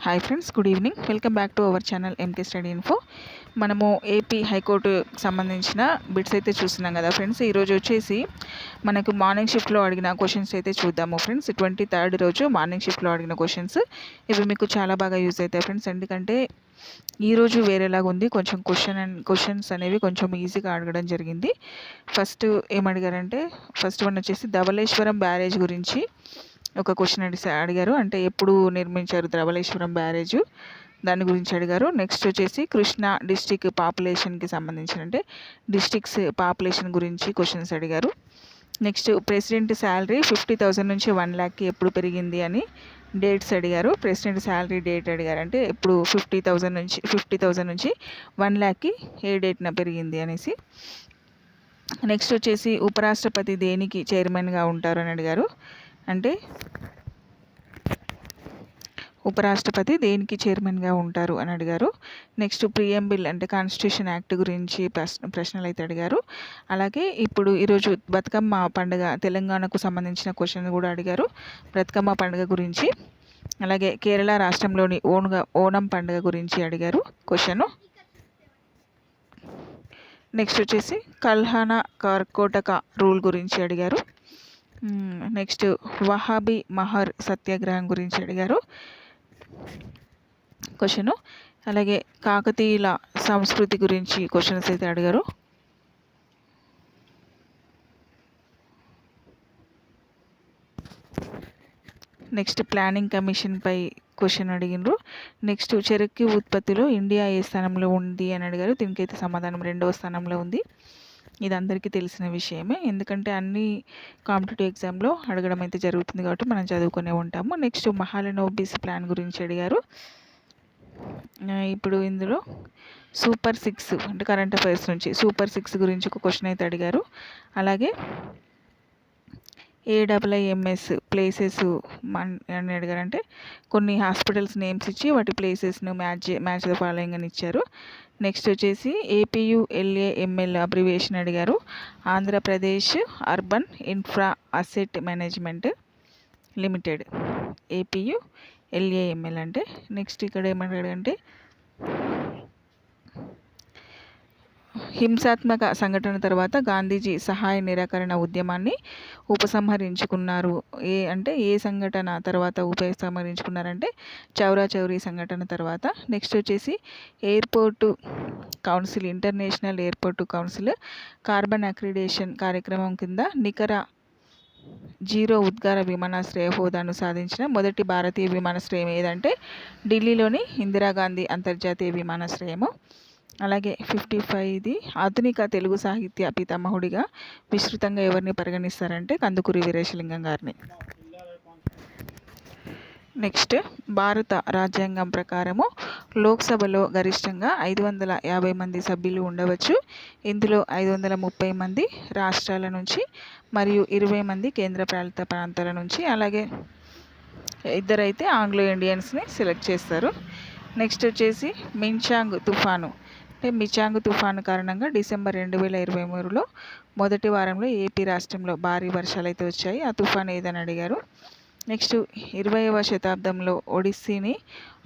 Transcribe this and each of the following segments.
Hi friends, good evening. Welcome back to our channel MK study info. మనము AP హైకోర్టుకి సంబంధించిన bits అయితే చూస్తున్నాం కదా ఫ్రెండ్స్. ఈరోజు వచ్చేసి మనకు మార్నింగ్ షిఫ్ట్లో అడిగిన క్వశ్చన్స్ అయితే చూద్దాము ఫ్రెండ్స్. 23rd రోజు మార్నింగ్ షిఫ్ట్లో అడిగిన క్వశ్చన్స్ ఇవి మీకు చాలా బాగా యూజ్ అవుతాయి ఫ్రెండ్స్. ఎందుకంటే ఈరోజు వేరేలాగా ఉంది, కొంచెం క్వశ్చన్స్ అనేవి కొంచెం ఈజీగా అడగడం జరిగింది. ఫస్ట్ ఏమడిగారంటే, ఫస్ట్ వన్ వచ్చేసి ధవళేశ్వరం బ్యారేజ్ గురించి ఒక క్వశ్చన్ అడిగారు. అంటే ఎప్పుడు నిర్మించారు ధవళేశ్వరం బ్యారేజ్, దాని గురించి అడిగారు. నెక్స్ట్ వచ్చేసి కృష్ణా డిస్టిక్ పాపులేషన్కి సంబంధించిన, అంటే డిస్టిక్స్ పాపులేషన్ గురించి క్వశ్చన్స్ అడిగారు. నెక్స్ట్ ప్రెసిడెంట్ శాలరీ 50,000 నుంచి 1 lakh ఎప్పుడు పెరిగింది అని డేట్స్ అడిగారు. ప్రెసిడెంట్ శాలరీ డేట్ అడిగారు, అంటే ఎప్పుడు 50,000 నుంచి 1 lakh ఏ డేట్న పెరిగింది అనేసి. నెక్స్ట్ వచ్చేసి ఉపరాష్ట్రపతి దేనికి చైర్మన్గా ఉంటారు అని అడిగారు. అంటే ఉపరాష్ట్రపతి దేనికి చైర్మన్గా ఉంటారు అని అడిగారు. నెక్స్ట్ ప్రియంబిల్ అంటే కాన్స్టిట్యూషన్ యాక్ట్ గురించి ప్రశ్నలు అయితే అడిగారు. అలాగే ఇప్పుడు ఈరోజు బతుకమ్మ పండుగ తెలంగాణకు సంబంధించిన క్వశ్చన్ కూడా అడిగారు, బతుకమ్మ పండుగ గురించి. అలాగే కేరళ రాష్ట్రంలోని ఓణం పండుగ గురించి అడిగారు క్వశ్చను. నెక్స్ట్ వచ్చేసి కల్హానా కర్కోటక రూల్ గురించి అడిగారు. నెక్స్ట్ వహాబీ మహర్ సత్యాగ్రహం గురించి అడిగారు క్వశ్చను. అలాగే కాకతీయుల సంస్కృతి గురించి క్వశ్చన్స్ అయితే అడిగారు. నెక్స్ట్ ప్లానింగ్ కమిషన్పై క్వశ్చన్ అడిగినారు. నెక్స్ట్ చెరుకు ఉత్పత్తిలో ఇండియా ఏ స్థానంలో ఉంది అని అడిగారు. దీనికైతే సమాధానం 2వ స్థానంలో ఉంది. ఇది అందరికీ తెలిసిన విషయమే, ఎందుకంటే అన్ని కాంపిటేటివ్ ఎగ్జామ్లో అడగడం అయితే జరుగుతుంది కాబట్టి మనం చదువుకునే ఉంటాము. నెక్స్ట్ మహాలనోబిస్ ప్లాన్ గురించి అడిగారు. ఇప్పుడు ఇందులో సూపర్ 6 అంటే కరెంట్ అఫైర్స్ నుంచి సూపర్ 6 గురించి ఒక క్వశ్చన్ అయితే అడిగారు. అలాగే ఏఐఐఎంఎస్ ప్లేసెస్ అని అడిగారంటే కొన్ని హాస్పిటల్స్ నేమ్స్ ఇచ్చి వాటి ప్లేసెస్ను మ్యాచ్ ద ఫాలోయింగ్ అని ఇచ్చారు. నెక్స్ట్ వచ్చేసి APULAML అబ్రివేషన్ అడిగారు. Andhra Pradesh urban infra asset management limited, APULAML అంటే. నెక్స్ట్ ఇక్కడ ఏమడిగారంటే హింసాత్మక సంఘటన తర్వాత గాంధీజీ సహాయ నిరాకరణ ఉద్యమాన్ని ఉపసంహరించుకున్నారు. ఏ సంఘటన తర్వాత ఉపసంహరించుకున్నారంటే చౌరా చౌరీ సంఘటన తర్వాత. నెక్స్ట్ వచ్చేసి airport council, international airport council carbon accreditation కార్యక్రమం కింద నికర జీరో ఉద్గార విమానాశ్రయ హోదాను సాధించిన మొదటి భారతీయ విమానాశ్రయం ఏదంటే ఢిల్లీలోని ఇందిరాగాంధీ అంతర్జాతీయ విమానాశ్రయము. అలాగే 55 ఆధునిక తెలుగు సాహిత్య పితామహుడిగా విస్తృతంగా ఎవరిని పరిగణిస్తారంటే కందుకూరి వీరేశలింగం గారిని. నెక్స్ట్ భారత రాజ్యాంగం ప్రకారము లోక్సభలో గరిష్టంగా 550 మంది సభ్యులు ఉండవచ్చు. ఇందులో 530 మంది రాష్ట్రాల నుంచి మరియు 20 మంది కేంద్రపాలిత ప్రాంతాల నుంచి, అలాగే 2 అయితే ఆంగ్లో ఇండియన్స్ని సెలెక్ట్ చేస్తారు. నెక్స్ట్ వచ్చేసి మిచాంగ్ తుఫాను కారణంగా డిసెంబర్ 2023లో మొదటి వారంలో ఏపీ రాష్ట్రంలో భారీ వర్షాలు అయితే వచ్చాయి. ఆ తుఫాను ఏదని అడిగారు. నెక్స్ట్ 20వ శతాబ్దంలో ఒడిస్సీని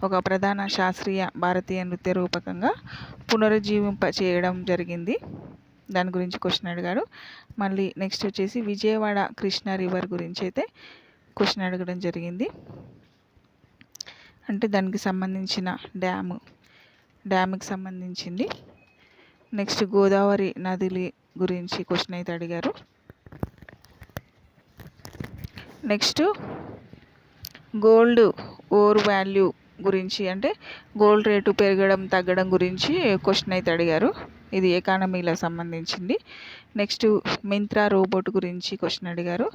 ఒక ప్రధాన శాస్త్రీయ భారతీయ నృత్య రూపకంగా పునరుజ్జీవింప చేయడం జరిగింది, దాని గురించి క్వశ్చన్ అడిగాడు. మళ్ళీ నెక్స్ట్ వచ్చేసి విజయవాడ కృష్ణా రివర్ గురించి అయితే క్వశ్చన్ అడగడం జరిగింది, అంటే దానికి సంబంధించిన డ్యామ్కి సంబంధించింది. నెక్స్ట్ గోదావరి నది గురించి క్వశ్చన్ అయితే అడిగారు. నెక్స్ట్ గోల్డ్ ఓర్ వాల్యూ గురించి, అంటే గోల్డ్ రేటు పెరగడం తగ్గడం గురించి క్వశ్చన్ అయితే అడిగారు. ఇది ఎకానమీలో సంబంధించింది. నెక్స్ట్ మింత్రా రోబోట్ గురించి క్వశ్చన్ అడిగారు.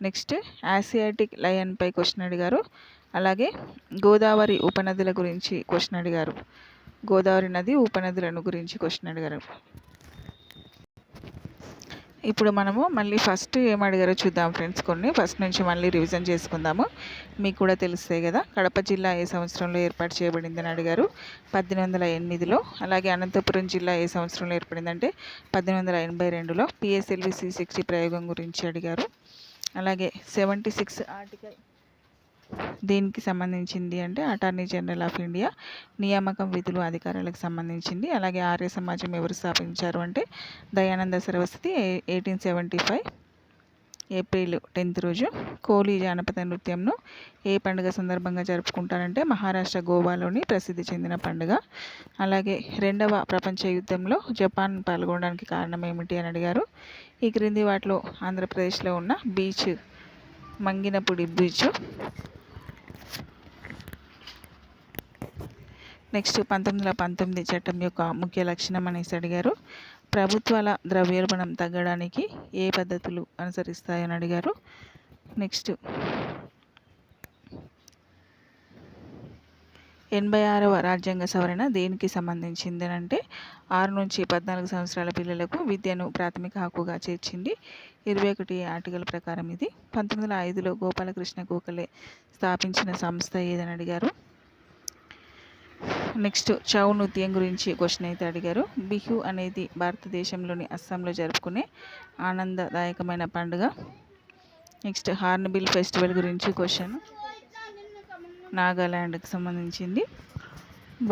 నెక్స్ట్ ఆసియాటిక్ లయన్పై క్వశ్చన్ అడిగారు. అలాగే గోదావరి ఉపనదుల గురించి క్వశ్చన్ అడిగారు. గోదావరి నది ఉపనదులను గురించి క్వశ్చన్ అడిగారు. ఇప్పుడు మనము మళ్ళీ ఫస్ట్ ఏమడిగారో చూద్దాం ఫ్రెండ్స్. ఫస్ట్ నుంచి మళ్ళీ రివిజన్ చేసుకుందాము, మీకు కూడా తెలుస్తాయి కదా. కడప జిల్లా ఏ సంవత్సరంలో ఏర్పాటు చేయబడిందని అడిగారు. 1808లో. అలాగే అనంతపురం జిల్లా ఏ సంవత్సరంలో ఏర్పడిందంటే 1882లో. PSLV C60 ప్రయోగం గురించి అడిగారు. అలాగే 76 ఆర్టికల్ దేనికి సంబంధించింది అంటే అటార్నీ జనరల్ ఆఫ్ ఇండియా నియామకం విధులు అధికారాలకు సంబంధించింది. అలాగే ఆర్య సమాజం ఎవరు స్థాపించారు అంటే దయానంద సరస్వతి 1875 ఏప్రిల్ 10th రోజు. కోలీ జానపద నృత్యంను ఏ పండుగ సందర్భంగా జరుపుకుంటారంటే మహారాష్ట్ర గోవాలోని ప్రసిద్ధి చెందిన పండుగ. అలాగే రెండవ ప్రపంచ యుద్ధంలో జపాన్ పాల్గొనడానికి కారణం ఏమిటి అని అడిగారు. ఈ క్రింది వాటిలో ఆంధ్రప్రదేశ్లో ఉన్న బీచ్ మంగినపూడి బీచ్. నెక్స్ట్ 1919 చట్టం యొక్క ముఖ్య లక్షణం అనేసి అడిగారు. ప్రభుత్వాల ద్రవ్యోల్బణం తగ్గడానికి ఏ పద్ధతులు అనుసరిస్తాయని అడిగారు. నెక్స్ట్ 86వ రాజ్యాంగ సవరణ దేనికి సంబంధించింది అంటే 6 నుంచి 14 సంవత్సరాల పిల్లలకు విద్యను ప్రాథమిక హక్కుగా చేర్చింది. 21 ఆర్టికల్ ప్రకారం ఇది. 1905లో గోపాలకృష్ణ గోఖలే స్థాపించిన సంస్థ ఏదని అడిగారు. నెక్స్ట్ ఛౌ నృత్యం గురించి క్వశ్చన్ అయితే అడిగారు. బిహు అనేది భారతదేశంలోని అస్సాంలో జరుపుకునే ఆనందదాయకమైన పండుగ. నెక్స్ట్ హార్న్బిల్ ఫెస్టివల్ గురించి క్వశ్చన్ నాగాల్యాండ్కి సంబంధించింది.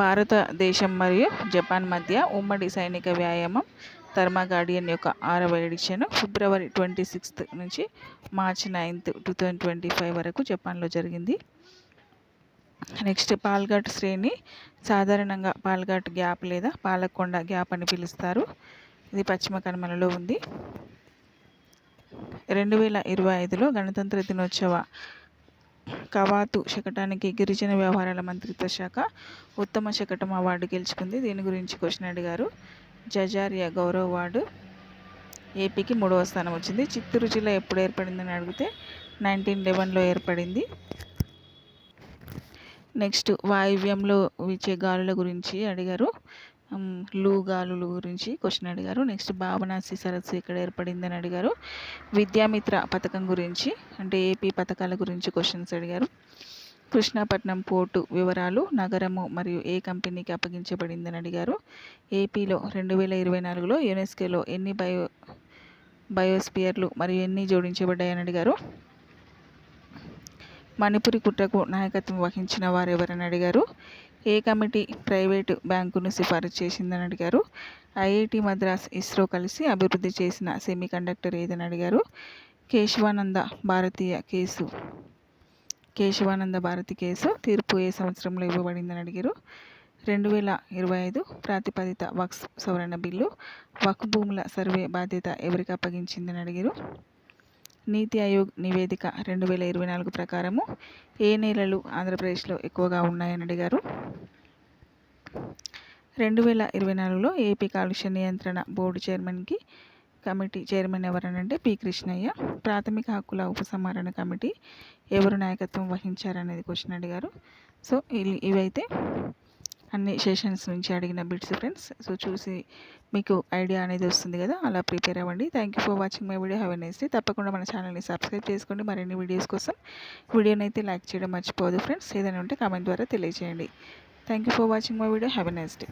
భారతదేశం మరియు జపాన్ మధ్య ఉమ్మడి సైనిక వ్యాయామం థర్మాగార్డియన్ యొక్క 6వ ఎడిషన్ ఫిబ్రవరి 26 నుంచి మార్చి 9, 2025 వరకు జపాన్లో జరిగింది. నెక్స్ట్ పాల్ఘాట్ శ్రేణి సాధారణంగా పాల్ఘాట్ గ్యాప్ లేదా పాలకొండ గ్యాప్ అని పిలుస్తారు. ఇది పశ్చిమ కనుమలలో ఉంది. 2025లో గణతంత్ర దినోత్సవ కవాతు శకటానికి గిరిజన వ్యవహారాల మంత్రిత్వ శాఖ ఉత్తమ శకటం అవార్డు గెలుచుకుంది. దీని గురించి క్వశ్చన్ అడిగారు. జజారియా గౌరవ్ అవార్డు ఏపీకి 3వ స్థానం వచ్చింది. చిత్తూరు జిల్లా ఎప్పుడు ఏర్పడిందని అడిగితే 1911లో ఏర్పడింది. నెక్స్ట్ వాయువ్యంలో వీచే గాలుల గురించి అడిగారు. లూ గాలుల గురించి క్వశ్చన్ అడిగారు. నెక్స్ట్ భావనాసి సరస్సు ఎక్కడ ఏర్పడిందని అడిగారు. విద్యామిత్ర పథకం గురించి అంటే ఏపీ పథకాల గురించి క్వశ్చన్స్ అడిగారు. కృష్ణాపట్నం పోర్టు వివరాలు నగరము మరియు ఏ కంపెనీకి అప్పగించబడిందని అడిగారు. ఏపీలో 2024లో యునెస్కోలో ఎన్ని బయోస్పియర్లు మరియు ఎన్ని జోడించబడ్డాయని అడిగారు. మణిపురి కుట్రకు నాయకత్వం వహించిన వారు ఎవరని అడిగారు. ఏ కమిటీ ప్రైవేటు బ్యాంకును సిఫారసు చేసిందని అడిగారు. ఐఐటి మద్రాస్ ఇస్రో కలిసి అభివృద్ధి చేసిన సెమీకండక్టర్ ఏదని అడిగారు. కేశవానంద భారతి కేసు తీర్పు ఏ సంవత్సరంలో ఇవ్వబడిందని అడిగారు. 2025 ప్రతిపాదిత వక్ఫ్ సవరణ బిల్లు వక్ఫ్ భూముల సర్వే బాధ్యత ఎవరికి అప్పగించిందని అడిగారు. నీతి ఆయోగ్ నివేదిక 2024 ప్రకారము ఏ నేలలు ఆంధ్రప్రదేశ్లో ఎక్కువగా ఉన్నాయని అడిగారు. 2024లో ఏపీ కాలుష్య నియంత్రణ బోర్డు కమిటీ చైర్మన్ ఎవరనంటే పి కృష్ణయ్య. ప్రాథమిక హక్కుల ఉపసంహరణ కమిటీ ఎవరు నాయకత్వం వహించారనేది క్వశ్చన్ అడిగారు. సో ఇవైతే అన్ని సెషన్స్ నుంచి అడిగిన బిట్స్ ఫ్రెండ్స్. సో చూసి మీకు ఐడియా అనేది వస్తుంది కదా, అలా ప్రిపేర్ అవ్వండి. Thank you for watching my video. Have a nice day. తప్పకుండా మన ఛానల్ని సబ్స్క్రైబ్ చేసుకోండి. మరిన్ని వీడియోస్ కోసం వీడియోని అయితే లైక్ చేయడం మర్చిపోవద్దు ఫ్రెండ్స్. ఏదైనా ఉంటే కామెంట్ ద్వారా తెలియజేయండి. Thank you for watching my video. Have a nice day.